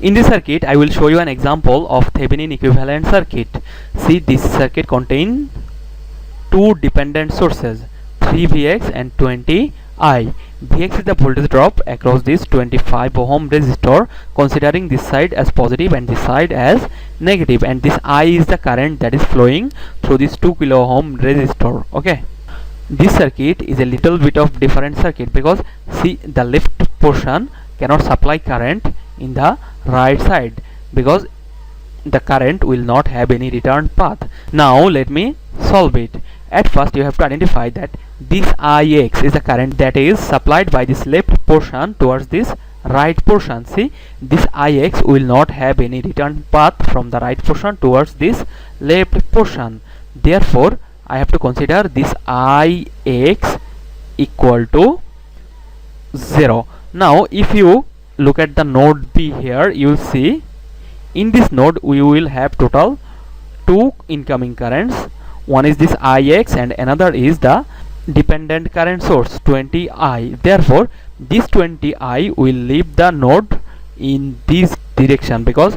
In this circuit, I will show you an example of Thevenin equivalent circuit. See, this circuit contains two dependent sources, 3Vx and 20I. Vx is the voltage drop across this 25 ohm resistor, considering this side as positive and this side as negative, and this I is the current that is flowing through this 2 kilo ohm resistor. Okay, this circuit is a little bit of different circuit because see, the left portion cannot supply current in the right side because the current will not have any return path. Now let me solve it. At first you have to identify that this Ix is the current that is supplied by this left portion towards this right portion. See, this Ix will not have any return path from the right portion towards this left portion. Therefore I have to consider this Ix equal to 0. Now if you look at the node B here, you will see in this node we will have total two incoming currents. One is this Ix and another is the dependent current source 20I. Therefore this 20I will leave the node in this direction because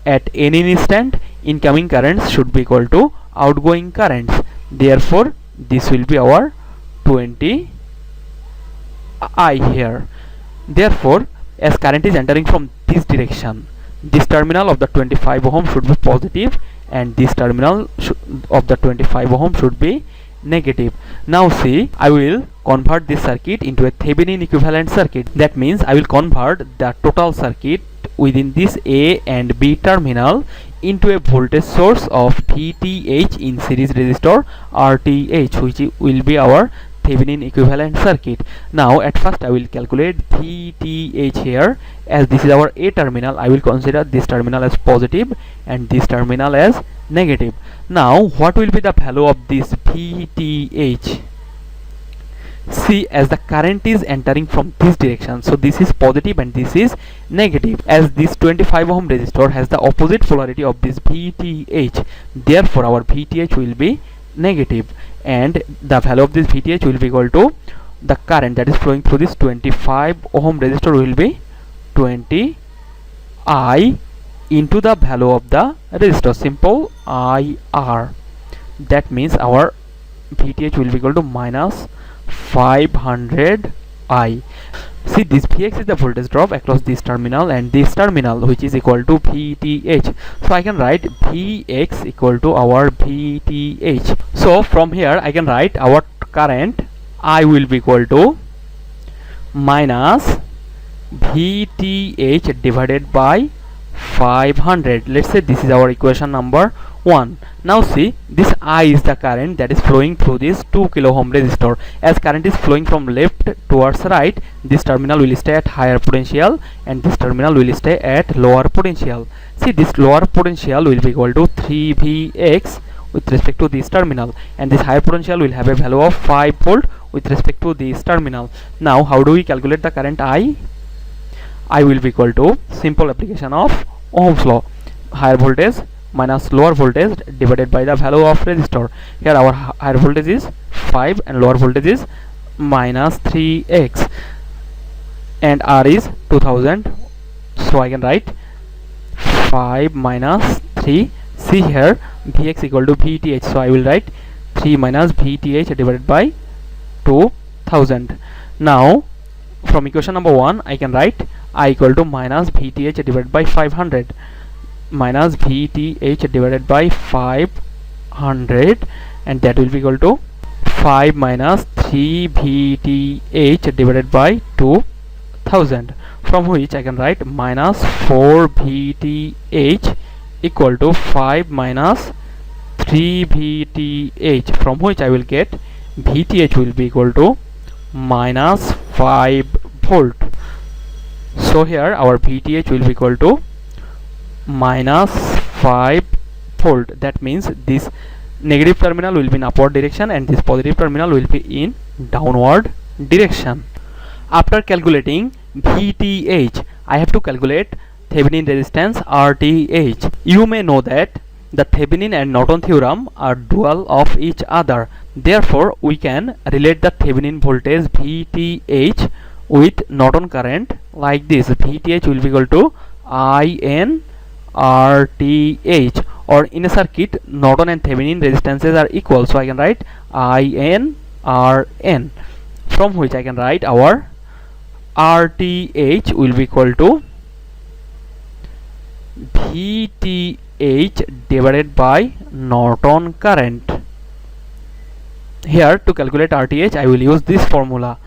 at any instant incoming currents should be equal to outgoing currents. Therefore this will be our 20I here. Therefore as current is entering from this direction, this terminal of the 25 ohm should be positive and this terminal of the 25 ohm should be negative. Now see, I will convert this circuit into a Thevenin equivalent circuit. That means I will convert the total circuit within this A and B terminal into a voltage source of VTh in series resistor RTh, which will be our Thevenin equivalent circuit. Now at first I will calculate VTh here. As this is our A terminal, I will consider this terminal as positive and this terminal as negative. Now what will be the value of this VTh? See, as the current is entering from this direction, so this is positive and this is negative. As this 25 ohm resistor has the opposite polarity of this VTh, therefore our VTh will be negative, and the value of this VTh will be equal to the current that is flowing through this 25 ohm resistor will be 20I into the value of the resistor, simple IR. That means our VTh will be equal to minus 500I. See, this Vx is the voltage drop across this terminal and this terminal, which is equal to VTh. So I can write Vx equal to our VTh. So from here I can write our current I will be equal to minus VTh divided by 500. Let's say this is our equation number 1. Now see, this I is the current that is flowing through this 2 kilo ohm resistor. As current is flowing from left towards right, this terminal will stay at higher potential and this terminal will stay at lower potential. See, this lower potential will be equal to 3Vx with respect to this terminal, and this higher potential will have a value of 5 volt with respect to this terminal. Now how do we calculate the current I? I will be equal to simple application of Ohm's law, higher voltage minus lower voltage divided by the value of resistor. Here our higher voltage is 5 and lower voltage is minus 3x and R is 2000, so I can write 5 minus 3. See here, Vx equal to Vth, so I will write 3 minus Vth divided by 2000. Now from equation number 1 I can write I equal to minus Vth divided by 500 minus Vth divided by 500, and that will be equal to 5 minus 3 Vth divided by 2000, from which I can write minus 4 Vth equal to 5 minus 3 Vth, from which I will get Vth will be equal to minus 5 volt. So here our Vth will be equal to minus 5 volt. That means this negative terminal will be in upward direction and this positive terminal will be in downward direction. After calculating Vth, I have to calculate Thevenin resistance RTh. You may know that the Thevenin and Norton theorem are dual of each other. Therefore we can relate the Thevenin voltage Vth with Norton current like this. Vth will be equal to IN RTH, or in a circuit Norton and Thevenin resistances are equal, so I can write IN RN, from which I can write our RTH will be equal to VTH divided by Norton current. Here to calculate RTH I will use this formula.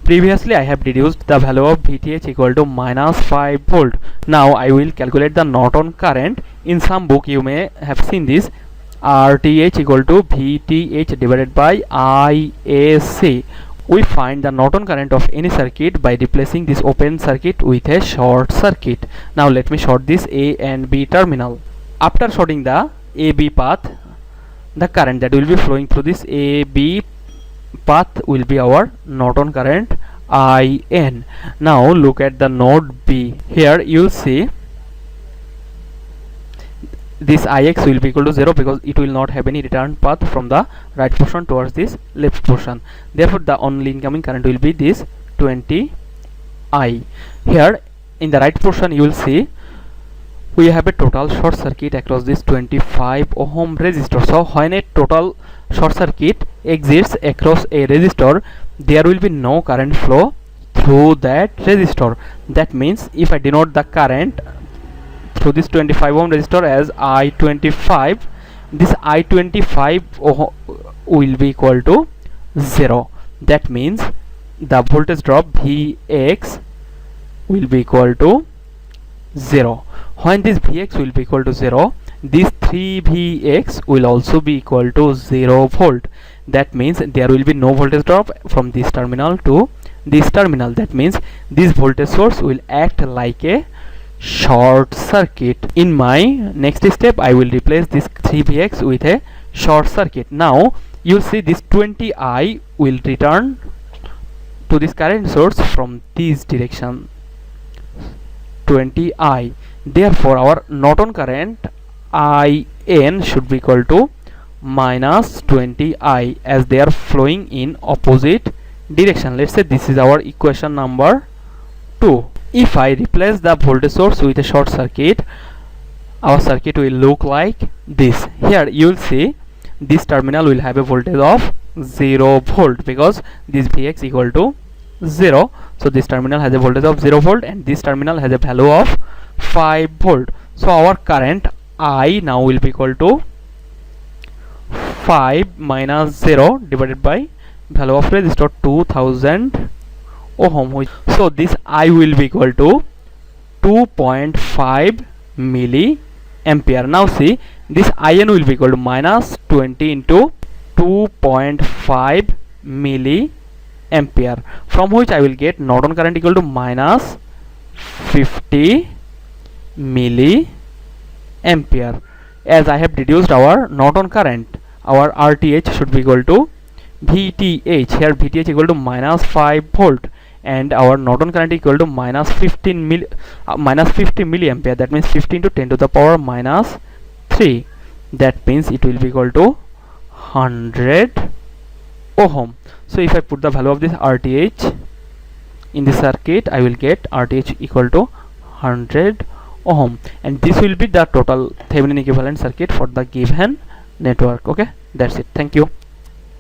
Previously I have deduced the value of VTH equal to minus 5 volt. Now I will calculate the Norton current. In some book you may have seen this, RTH equal to VTH divided by IAC. We find the Norton current of any circuit by replacing this open circuit with a short circuit. Now let me short this A and B terminal. After shorting the AB path, the current that will be flowing through this AB path will be our Norton current IN. Now look at the node B. Here you will see this Ix will be equal to 0 because it will not have any return path from the right portion towards this left portion. Therefore the only incoming current will be this 20I. Here in the right portion you will see we have a total short circuit across this 25 ohm resistor. So when a total short circuit exists across a resistor, there will be no current flow through that resistor. That means if I denote the current through this 25 ohm resistor as I25, this I25 will be equal to 0. That means the voltage drop Vx will be equal to 0. When this Vx will be equal to 0, this 3Vx will also be equal to 0 volt. That means there will be no voltage drop from this terminal to this terminal. That means this voltage source will act like a short circuit. In my next step I will replace this 3Vx with a short circuit. Now you will see this 20I will return to this current source from this direction, 20I. Therefore our Norton current IN should be equal to minus 20I as they are flowing in opposite direction. Let's say this is our equation number 2. If I replace the voltage source with a short circuit, our circuit will look like this. Here you will see this terminal will have a voltage of 0 volt because this Vx equal to 0. So this terminal has a voltage of 0 volt and this terminal has a value of 5 volt. So our current I now will be equal to 5 minus 0 divided by value of resistor 2000 ohm. So this I will be equal to 2.5 milliampere. Now see, this IN will be equal to minus 20 into 2.5 milliampere, from which I will get Norton current equal to minus 50 milliampere. As I have deduced our Norton current, our RTH should be equal to VTH. Here VTH equal to minus 5 volt and our Norton current equal to minus 50 milliampere. That means 15 to 10 to the power minus 3. That means it will be equal to 100 ohm. So if I put the value of this RTH in the circuit, I will get RTH equal to 100 ohm, and this will be the total Thevenin equivalent circuit for the given network. Okay, that's it. Thank you.